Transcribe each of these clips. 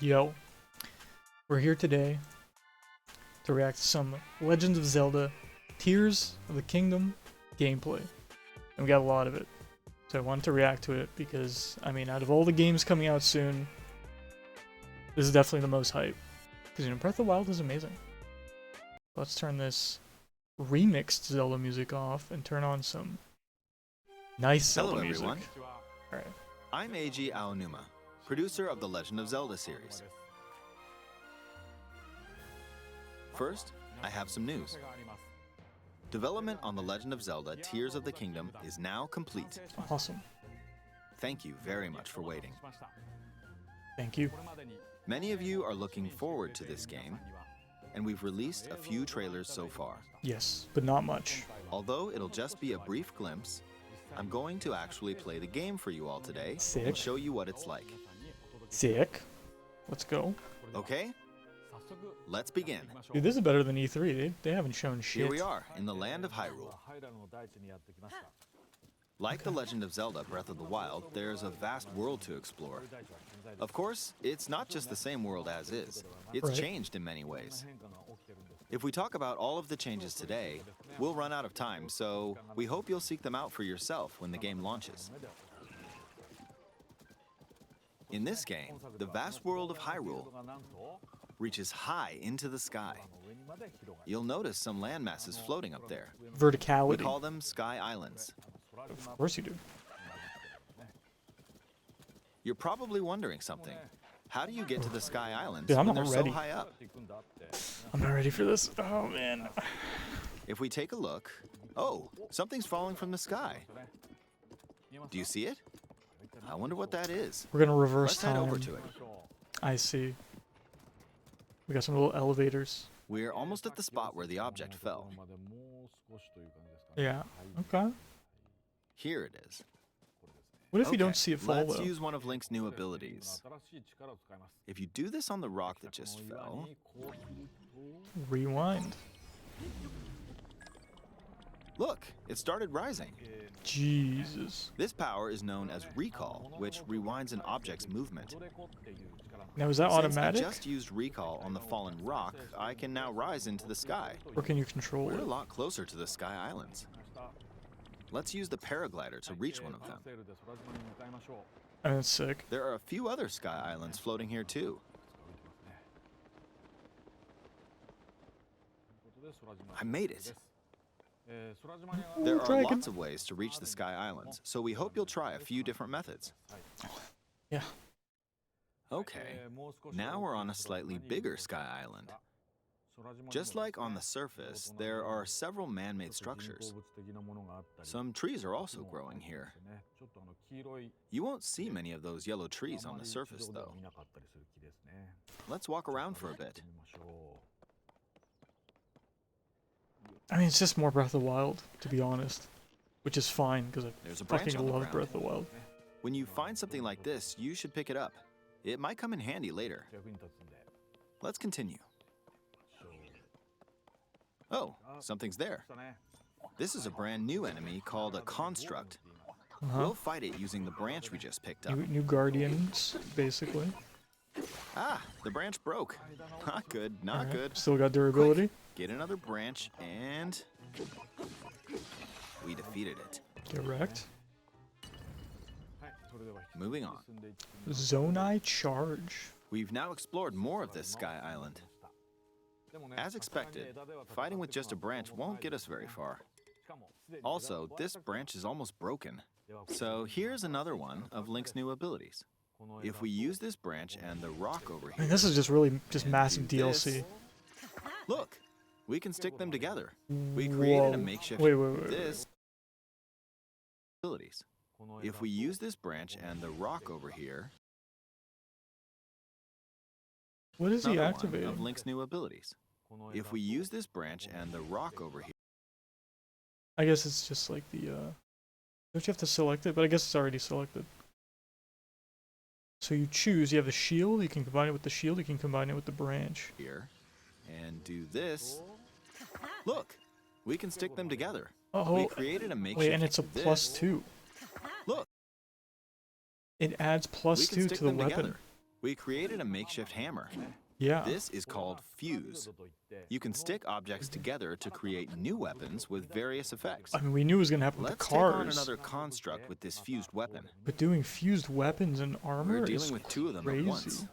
Yo, we're here today to react to some Legend of Zelda Tears of the Kingdom gameplay. And we got a lot of it. So I wanted to react to it because, I mean, out of all the games coming out soon, this is definitely the most hype. Because, you know, Breath of the Wild is amazing. Let's turn this remixed Zelda music off and turn on some nice Zelda Hello, music. everyone. Alright. I'm Eiji Aonuma, producer of the Legend of Zelda series. First, I have some news. Development on The Legend of Zelda Tears of the Kingdom is now complete. Awesome. Thank you very much for waiting. Thank you. Many of you are looking forward to this game, and we've released a few trailers so far. Yes, but not much. Although it'll just be a brief glimpse, I'm going to actually play the game for you all today Sick. and show you what it's like. Sick. Let's go. Okay? Let's begin. Dude, this is better than E3. They haven't shown shit. Here we are in the land of Hyrule. Like The Legend of Zelda Breath of the Wild, there's a vast world to explore. Of course, it's not just the same world as is. It's Right. changed in many ways. If we talk about all of the changes today, we'll run out of time, so we hope you'll seek them out for yourself when the game launches. In this game, the vast world of Hyrule reaches high into the sky. You'll notice some landmasses floating up there. We Verticality. call them Sky Islands. Of course you do. You're probably wondering something. How do you get to the Sky Islands Dude, I'm when not they're ready. so high up? I'm not ready for this. Oh, man. If we take a look, oh, something's falling from the sky. Do you see it? I wonder what that is. We're gonna reverse Let's head time. over to it. I see. We got some little elevators. We're almost at the spot where the object fell. Yeah. Okay. Here it is. What if you don't Okay, see it fall, let's though? use one of Link's new abilities. If you do this on the rock that just fell, Rewind. look, it started rising. Jesus. This power is known as recall, which rewinds an object's movement. Now, is that Since I automatic? just used recall on the fallen rock, I can now rise into the sky. Or can you control We're a it? lot closer to the Sky Islands. Let's use the paraglider to reach one of them. I mean, that's sick. There are a few other Sky Islands floating here too. I made it. There are Dragon. lots of ways to reach the Sky Islands, so we hope you'll try a few different methods. Yeah. Okay, now we're on a slightly bigger Sky Island. Just like on the surface, there are several man-made structures. Some trees are also growing here. You won't see many of those yellow trees on the surface, though. Let's walk around for a bit. I mean, it's just more Breath of the Wild, to be honest. Which is fine, because I There's a branch fucking on the love ground. Breath of the Wild. When you find something like this, you should pick it up. It might come in handy later. Let's continue. Oh, something's there. This is a brand new enemy called a construct. We'll fight it using the branch we just picked up. New Guardians, basically. Ah, the branch broke. Not good, not Alright. good. Still got durability. Get another branch and we defeated it. Get wrecked. Moving on. Zonai Charge. We've now explored more of this Sky Island. As expected, fighting with just a branch won't get us very far. Also, this branch is almost broken. So here's another one of Link's new abilities. If we use this branch and the rock over I mean, here, this is just really just and massive do DLC. this, look, we can stick them together. We created Whoa. a makeshift Wait. this abilities. If we use this branch and the rock over here, What is he another one activating? of Link's new abilities. If we use this branch and the rock over here, I guess it's just like the, don't you have to select it? But I guess it's already selected. So you choose, you have the shield, you can combine it with the shield, you can combine it with the branch. and do this, look, we can stick them together. Oh, We created a makeshift. wait, and it's a this. +2. Look, It adds we can +2 stick to the them weapon. together. We created a makeshift hammer. Yeah. This is called fuse. You can stick objects together to create new weapons with various effects. I mean, we knew it was gonna happen with the Let's take on cars. another construct with this fused weapon. But doing fused weapons and armor We're is dealing with two of them crazy. at once.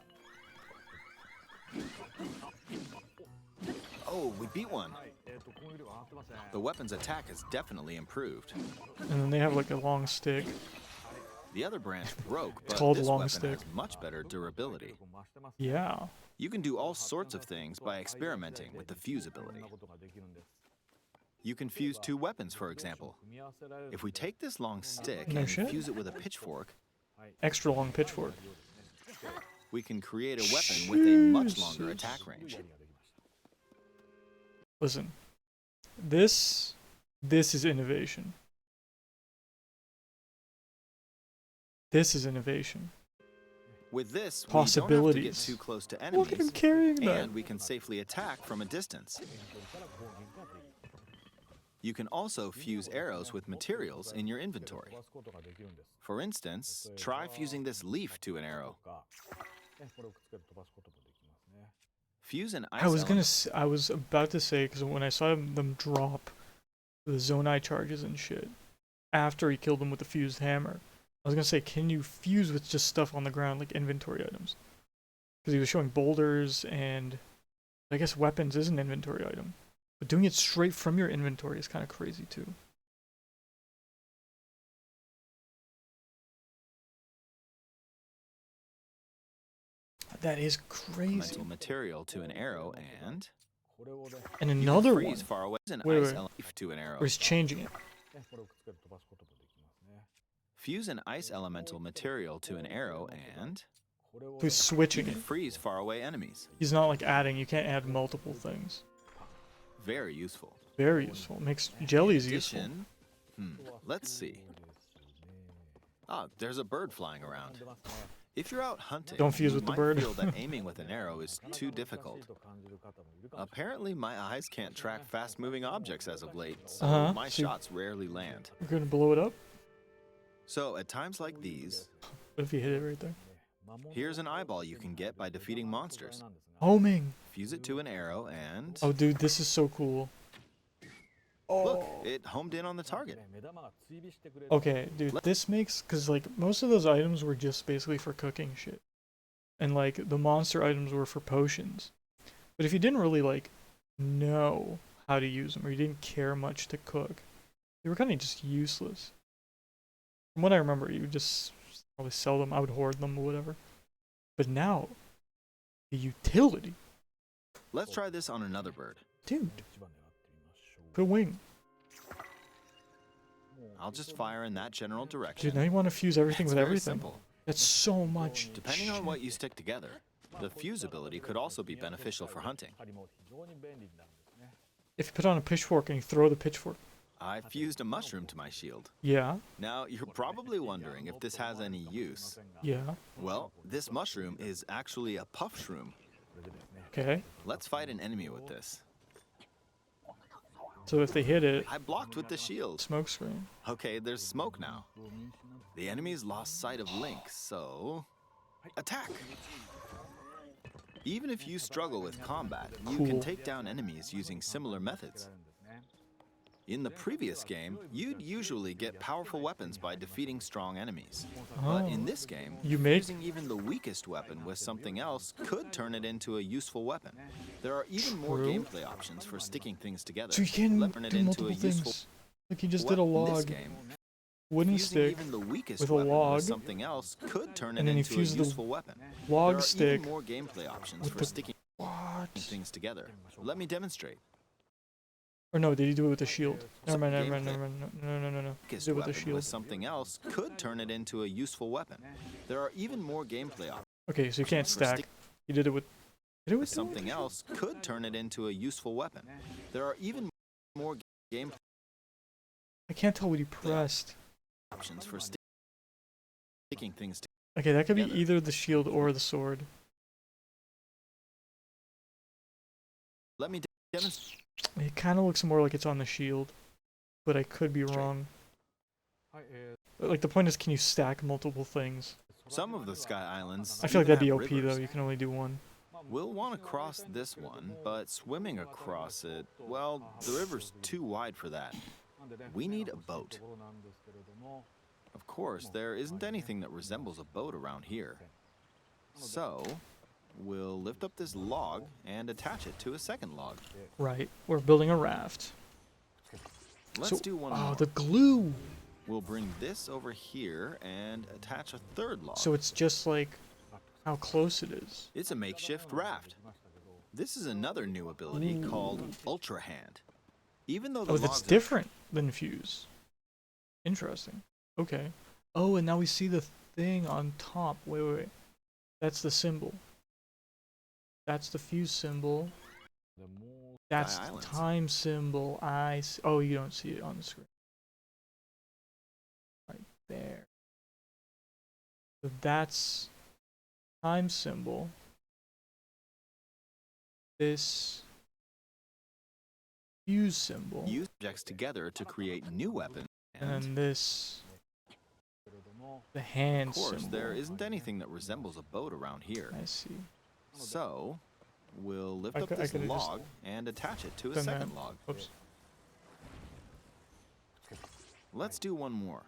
Oh, we beat one. The weapon's attack has definitely improved. And then they have like a long stick. The other branch broke, but called this long weapon stick. has much better durability. Yeah. You can do all sorts of things by experimenting with the fuse ability. You can fuse two weapons, for example. If we take this long stick No and shit. fuse it with a pitchfork, Extra long pitchfork. we can create a weapon with a much longer attack range. Listen. This is innovation. This is innovation. With this, we don't have to get Possibilities. too close to Look at him enemies, carrying that. and we can safely attack from a distance. You can also fuse arrows with materials in your inventory. For instance, try fusing this leaf to an arrow. Fuse an ice I was about to say, because when I saw them drop the Zonai charges and shit after he killed them with the fused hammer, I was gonna say, can you fuse with just stuff on the ground like inventory items? Because he was showing boulders and I guess weapons is an inventory item, but doing it straight from your inventory is kind of crazy too. That is crazy. elemental material to an arrow, and And you can another freeze one, far away an Wait, ice wait. element to an arrow. where he's changing it. Fuse an ice elemental material to an arrow, and He's you switching can it. freeze far away enemies. He's not like adding. You can't add multiple things. Very useful. Very useful. Makes jellies useful. Addition. Let's see. Ah, there's a bird flying around. If you're out hunting, Don't fuse you with the might bird. feel that aiming with an arrow is too difficult. Apparently, my eyes can't track fast-moving objects as of late, so my So shots rarely land. you're gonna blow it up? So, at times like these, What if you hit it right there? here's an eyeball you can get by defeating monsters. Homing! Fuse it to an arrow and... Oh, dude, this is so cool. Look, it homed in on the target. Okay, dude, this makes... Because, like, most of those items were just basically for cooking shit. And, like, the monster items were for potions. But if you didn't really, like, know how to use them, or you didn't care much to cook, they were kind of just useless. From what I remember, you would just probably sell them, I would hoard them or whatever. But now, the utility. Let's try this on another bird. Dude, put a wing. I'll just fire in that general direction. Dude, now you want to fuse everything It's with very everything. simple. That's so much. Depending shit. on what you stick together, the fuse ability could also be beneficial for hunting. If you put on a pitchfork and you throw the pitchfork. I fused a mushroom to my shield. Yeah, Now, you're probably wondering if this has any use. yeah, Well, this mushroom is actually a puff shroom. okay. Let's fight an enemy with this. So if they hit it, I blocked with the shield. smoke screen. Okay, there's smoke now. The enemy's lost sight of Link, so... attack! Even if you struggle with combat, you Cool. can take down enemies using similar methods. In the previous game, you'd usually get powerful weapons by defeating strong enemies. But in this game, You make- using even the weakest weapon with something else could turn it into a useful weapon. There are even more True. gameplay options for sticking things together. So you can Turn it do into multiple a useful things. Like you just did a weapon. In this log, game, wooden using stick, even the weakest with a weapon log, with something else could turn it and then you into a fuse the useful weapon. log There are stick even more gameplay options with for the- sticking What? things together. Let me demonstrate. Or no, did he do it with the shield? Never mind, never mind, gameplay. never mind. No. Weakest Do it with the weapon shield. with something else could turn it into a useful weapon. There are even more gameplay options Okay, so you can't for stack. stick He did it with... Did it with with something else could turn it into a useful weapon. There are even more gameplay I can't tell what he pressed. options for sticking things together. Okay, that could be together. either the shield or the sword. Let me demonstrate. It kind of looks more like it's on the shield, but I could be wrong. But, like, the point is, can you stack multiple things? Some of the sky islands I feel like even that'd be have OP rivers. though. You can only do one. We'll want to cross this one, but swimming across it, well, the river's too wide for that. We need a boat. Of course, there isn't anything that resembles a boat around here. So, we'll lift up this log and attach it to a second log. Right. We're building a raft. Let's do one Oh, more. the glue. We'll bring this over here and attach a third log. So it's just like how close it is. It's a makeshift raft. This is another new ability called Ultra Hand. Even though the Oh, logs that's are different than fuse. Interesting. Okay. Oh, and now we see the thing on top. Wait, wait, wait. That's the symbol. That's the fuse symbol. That's the Islands. time symbol. Oh, you don't see it on the screen. Right there. So that's time symbol. This fuse symbol. use objects together to create new weapons. And then this, the hand Of course, symbol. there isn't anything that resembles a boat around here. I see. So, we'll lift I up could- I this could've just log and attach it to a done second that. log. Oops. Let's do one more.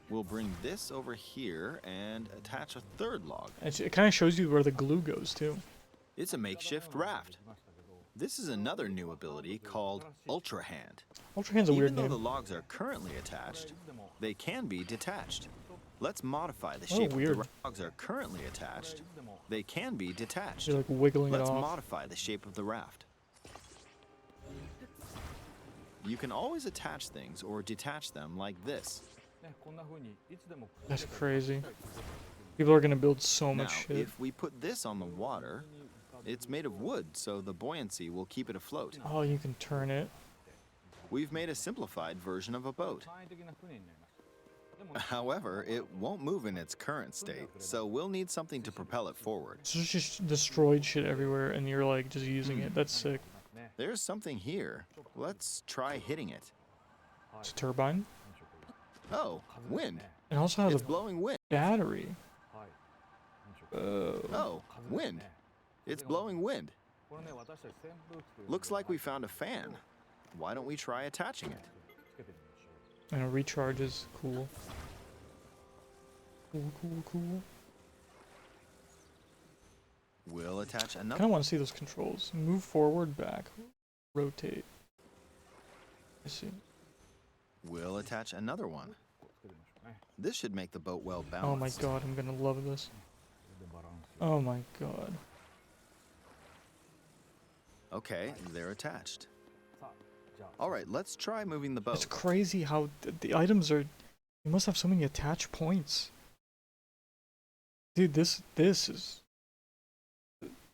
We'll bring this over here and attach a third log. It kind of shows you where the glue goes too. It's a makeshift raft. This is another new ability called Ultra Hand. Ultra Hand's a Even weird though name. the logs are currently attached, they can be detached. Let's modify the Oh, shape weird. of the logs are currently attached. They can be detached. You're like wiggling it Let's off. modify the shape of the raft. You can always attach things or detach them like this. That's crazy. People are gonna build so Now, much shit. if we put this on the water, it's made of wood, so the buoyancy will keep it afloat. Oh, you can turn it. We've made a simplified version of a boat. However, it won't move in its current state, so we'll need something to propel it forward. So it's just destroyed shit everywhere, and you're like just using it. That's sick. There's something here. Let's try hitting it. It's a turbine. Oh, wind. It also has It's a blowing wind. battery. Oh, wind. It's blowing wind. Looks like we found a fan. Why don't we try attaching it? And it recharges. Cool. Cool, cool, cool. We'll attach I another. kind of want to see those controls. Move forward, back, rotate. I see. We'll attach another one. This should make the boat well balanced. Oh my god, I'm gonna love this. Oh my god. Okay, they're attached. All right, let's try moving the boat. It's crazy how the items are. You must have so many attach points. Dude, this is.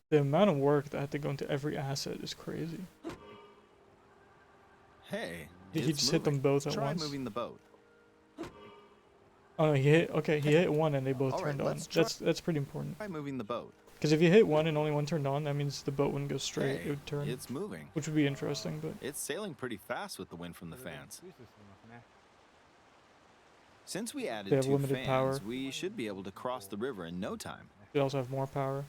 The amount of work that had to go into every asset is crazy. Hey, Did he it's just hit them moving. both at Try once? moving the boat. Oh no, he hit. Okay, he hit one and they both All right, turned on. let's try- That's pretty important. Try moving the boat. Because if you hit one and only one turned on, that means the boat wouldn't go straight. Hey, It would turn, it's moving. which would be interesting. But It's sailing pretty fast with the wind from the fans. Since we added They have two limited fans, power. we should be able to cross the river in no time. they also have more power.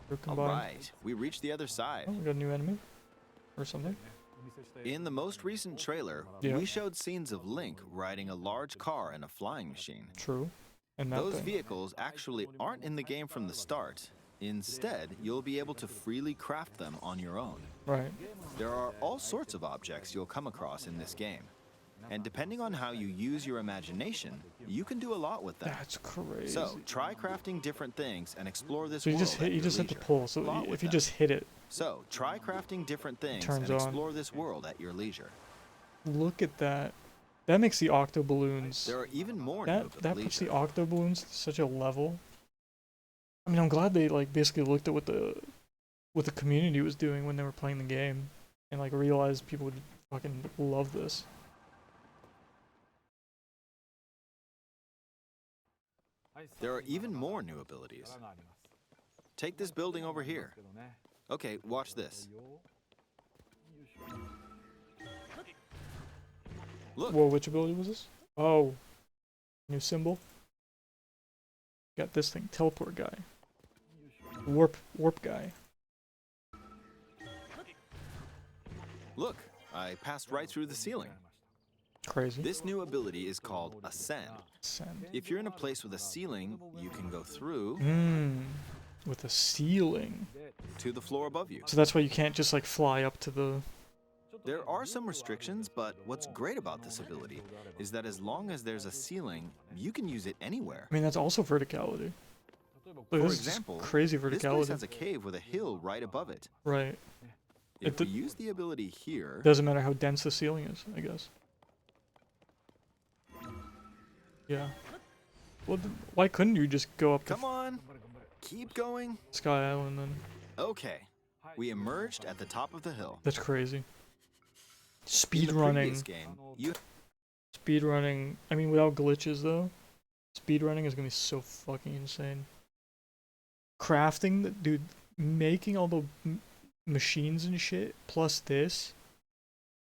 They're All combined. right, we reached the other side. Oh, we got a new enemy, or something. In the most recent trailer, Yeah. we showed scenes of Link riding a large car and a flying machine. True. And that Those thing. vehicles actually aren't in the game from the start. Instead, you'll be able to freely craft them on your own. Right. There are all sorts of objects you'll come across in this game. And depending on how you use your imagination, you can do a lot with them. That's crazy. So, try crafting different things and explore this So you world just at hit. You your just hit the leisure. pull. So Lot if with you them. just hit it, So, try crafting different things turns and on. explore this world at your leisure. look at that. That makes the octo balloons. There are even more That new that puts the leisure. octo balloons to such a level. I mean, I'm glad they like basically looked at what the community was doing when they were playing the game, and like realized people would fucking love this. There are even more new abilities. Take this building over here. Okay, watch this. Look, Whoa, which ability was this? Oh, new symbol. Got this thing, teleport guy. Warp guy. Look, I passed right through the ceiling. Crazy. This new ability is called Ascend. Send. If you're in a place with a ceiling, you can go through With a ceiling. to the floor above you. So that's why you can't just like fly up to the... There are some restrictions, but what's great about this ability is that as long as there's a ceiling, you can use it anywhere. I mean, that's also verticality. Like, For this is example, crazy this place verticality. has a cave with a hill right above it. Right. If we use the ability here, Doesn't matter how dense the ceiling is, I guess. Yeah. Well, why couldn't you just go up come on, keep going. Sky Island then? Okay, we emerged at the top of the hill. That's crazy. In Speed the running. previous game, you Speed running. I mean, without glitches though. Speed running is gonna be so fucking insane. Crafting, dude, making all the machines and shit, plus this.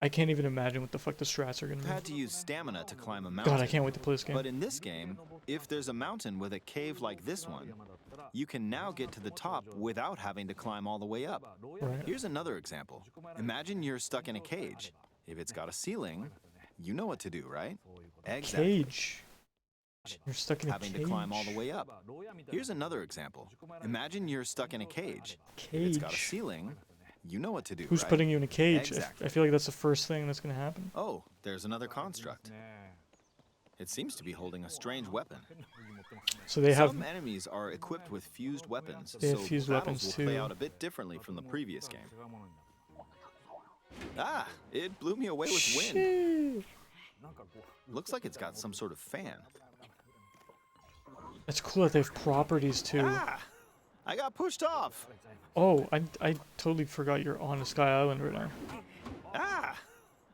I can't even imagine what the fuck the strats are gonna be. had to use stamina to climb a mountain. God, I can't wait to play this game. But in this game, if there's a mountain with a cave like this one, you can now get to the top without having to climb all the way up. Right. Here's another example. Imagine you're stuck in a cage. If it's got a ceiling, you know what to do, right? Exactly. Cage. You're stuck in a Having cage. to climb all the way up. Here's another example. Imagine you're stuck in a cage. If it's got a Cage. ceiling, you know what to do, Who's right? putting you in a cage? Exactly. I feel like that's the first thing that's gonna happen. Oh, there's another construct. It seems to be holding a strange weapon. So they have. Some enemies are equipped with fused weapons, They have so fused battles weapons will play too. out a bit differently from the previous game. Ah, it blew me away with wind. Shit. Looks like it's got some sort of fan. It's cool that they have properties too. Ah, I got pushed off. Oh, I totally forgot you're on a Sky Island right now. Ah,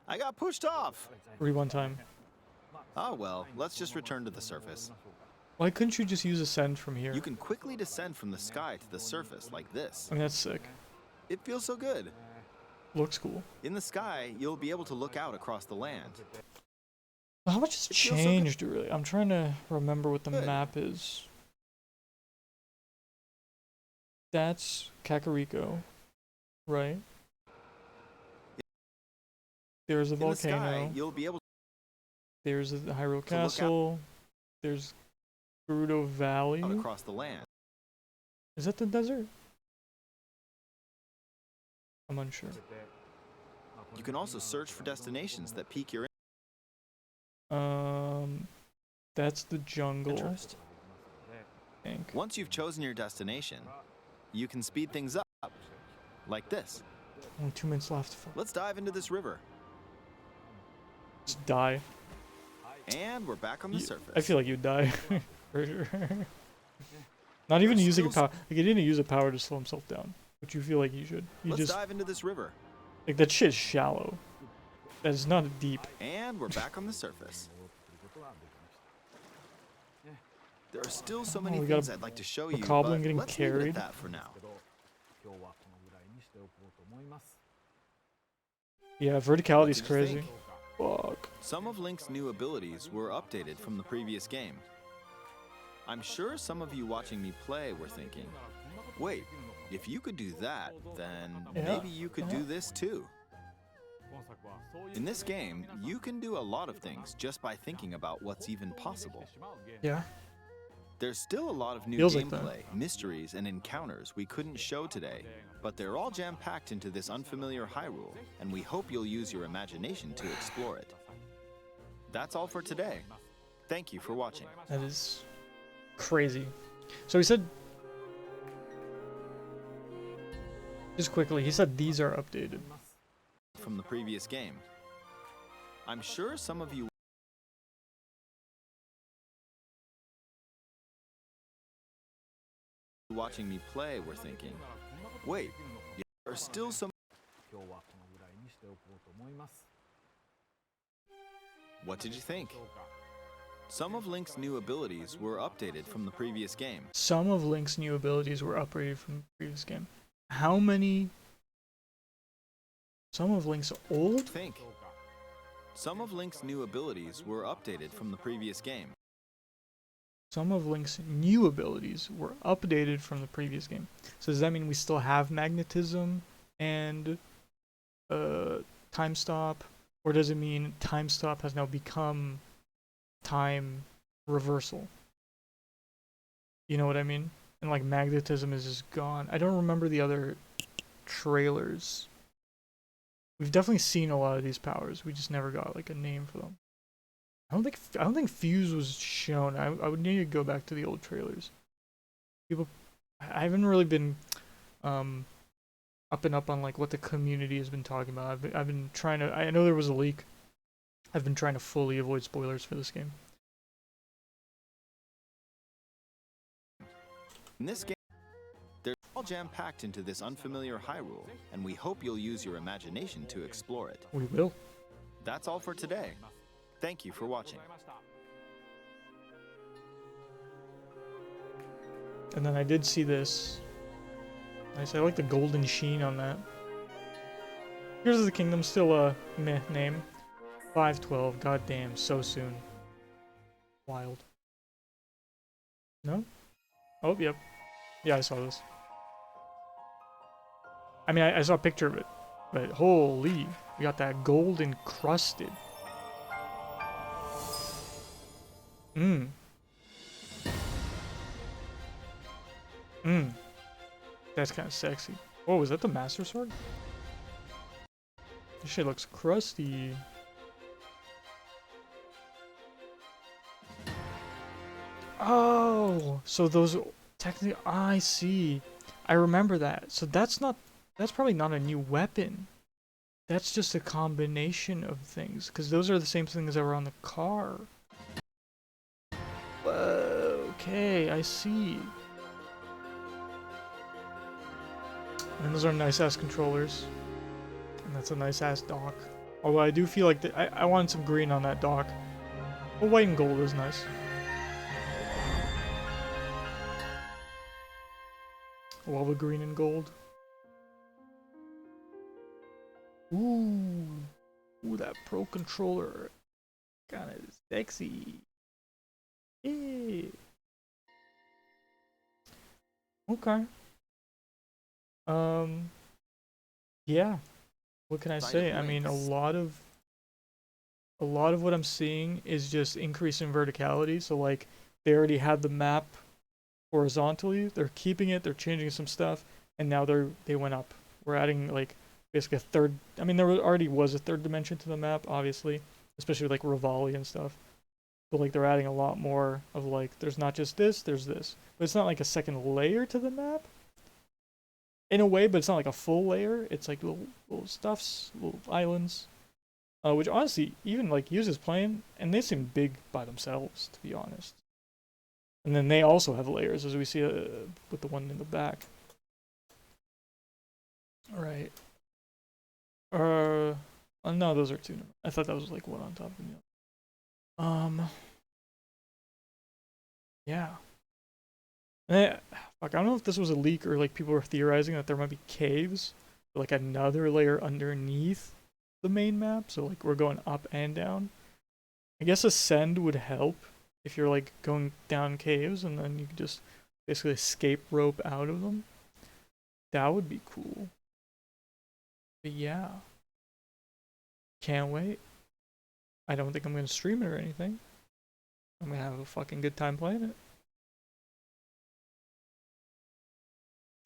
I got pushed off. One time. Oh well, let's just return to the surface. Why couldn't you just use Ascend from here? You can quickly descend from the sky to the surface like this. I mean, that's sick. It feels so good. Looks cool. In the sky, you'll be able to look out across the land. How much has It feels so good. changed, really? I'm trying to remember what the Good. map is. That's Kakariko, right? There's a In the sky, volcano. you'll be able There's the Hyrule to look out. Castle. There's Gerudo Valley. out across the land. Is that the desert? I'm unsure. You can also search for destinations that pique your That's the jungle. interest. I think. Once you've chosen your destination, you can speed things up, like this. Only 2 minutes left. Fuck. Let's dive into this river. Just die. And we're back on the surface. I feel like you'd die. For sure. Not even There's using a still power. Like, he didn't use a power to slow himself down. Which you feel like you should. You Let's just. dive into this river. Like, that shit's shallow. That is not deep. And we're back on the surface. There are still so many we got things I'd like to show you, Bokoblin but getting let's leave it carried. at that for now. Yeah, verticality is What did you crazy. think? Fuck. Some of Link's new abilities were updated from the previous game. I'm sure some of you watching me play were thinking, wait, if you could do that, then Yeah, maybe you could do this too. In this game, you can do a lot of things just by thinking about what's even possible. Yeah. There's still a lot of new Feels like gameplay, mysteries, and encounters we couldn't show today, but they're all jam-packed into this unfamiliar Hyrule, and we hope you'll use your imagination to explore it. That's all for today. Thank you for watching. That is crazy. So he said. Just quickly, he said these are updated. From the previous game. I'm sure some of you watching me play were thinking, wait, there are still some. What did you think? Some of Link's new abilities were updated from the previous game. Some of Link's new abilities were upgraded from the previous game. How many? Some of Link's old? Think. Some of Link's new abilities were updated from the previous game. some of Link's new abilities were updated from the previous game. So does that mean we still have magnetism and time stop, or does it mean time stop has now become time reversal? You know what I mean? And like magnetism is just gone. I don't remember the other trailers. We've definitely seen a lot of these powers. We just never got like a name for them. I don't think Fuse was shown. I would need to go back to the old trailers. People, I haven't really been up and up on like what the community has been talking about. I've been trying to. I know there was a leak. I've been trying to fully avoid spoilers for this game. In this game, they're all jam-packed into this unfamiliar Hyrule, and we hope you'll use your imagination to explore it. We will. That's all for today. Thank you for watching. And then I did see this. Nice, I like the golden sheen on that. Here's the Kingdom, still a meh name. 512, goddamn, so soon. Wild. No? Oh, yep. Yeah, I saw this. I mean, I saw a picture of it, but holy, we got that gold encrusted. Mmm. Mmm. That's kind of sexy. Oh, is that the Master Sword? This shit looks crusty. Oh, so those technically, I see. I remember that. So that's probably not a new weapon. That's just a combination of things, because those are the same things that were on the car. Okay, I see. And those are nice-ass controllers. And that's a nice-ass dock. Although I do feel like I wanted some green on that dock. But white and gold is nice. Love the green and gold. Ooh. Ooh, that Pro controller. Kinda sexy. Yeah. Okay. Yeah. What can I say? I mean, a lot of what I'm seeing is just increase in verticality. So like they already had the map horizontally, they're keeping it, they're changing some stuff, and now they went up. We're adding like basically a third. I mean, there already was a third dimension to the map, obviously, especially with like Rivali and stuff. But like they're adding a lot more of like there's not just this, there's this. But it's not like a second layer to the map. In a way, but it's not like a full layer. It's like little stuffs, little islands. Which honestly, even like uses playing, and they seem big by themselves, to be honest. And then they also have layers, as we see with the one in the back. Alright. Oh no, those are two. I thought that was like one on top of the other. Yeah. Fuck, I don't know if this was a leak or like people were theorizing that there might be caves, or, like another layer underneath the main map. So like we're going up and down. I guess ascend would help if you're like going down caves and then you could just basically escape rope out of them. That would be cool. But yeah. Can't wait. I don't think I'm gonna stream it or anything. I'm gonna have a fucking good time playing it.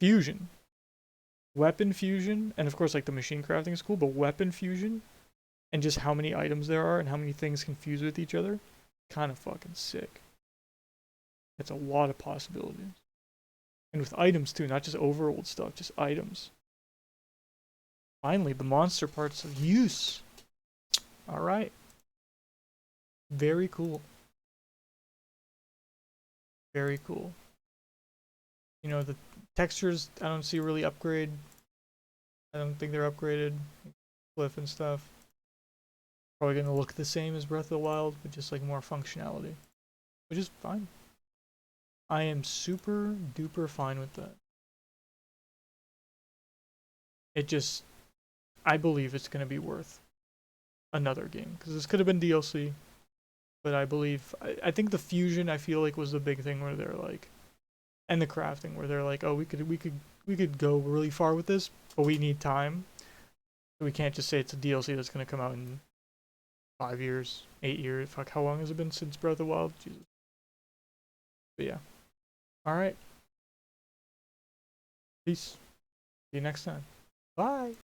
Fusion. Weapon fusion, and of course like the machine crafting is cool, but weapon fusion and just how many items there are and how many things can fuse with each other, kind of fucking sick. That's a lot of possibilities. And with items too, not just overworld stuff, just items. Finally, the monster parts of use. Alright. Very cool. Very cool. You know, the textures I don't see really upgrade. I don't think they're upgraded. Cliff and stuff. Probably gonna look the same as Breath of the Wild, but just like more functionality. Which is fine. I am super duper fine with that. It just, I believe it's gonna be worth another game. Because this could have been DLC. but I believe I think the fusion I feel like was the big thing where they're like, and the crafting where they're like, oh, we could go really far with this, but we need time. We can't just say it's a DLC that's gonna come out in 5 years, 8 years. Fuck, how long has it been since Breath of the Wild? Jesus. But yeah. All right. Peace. See you next time. Bye.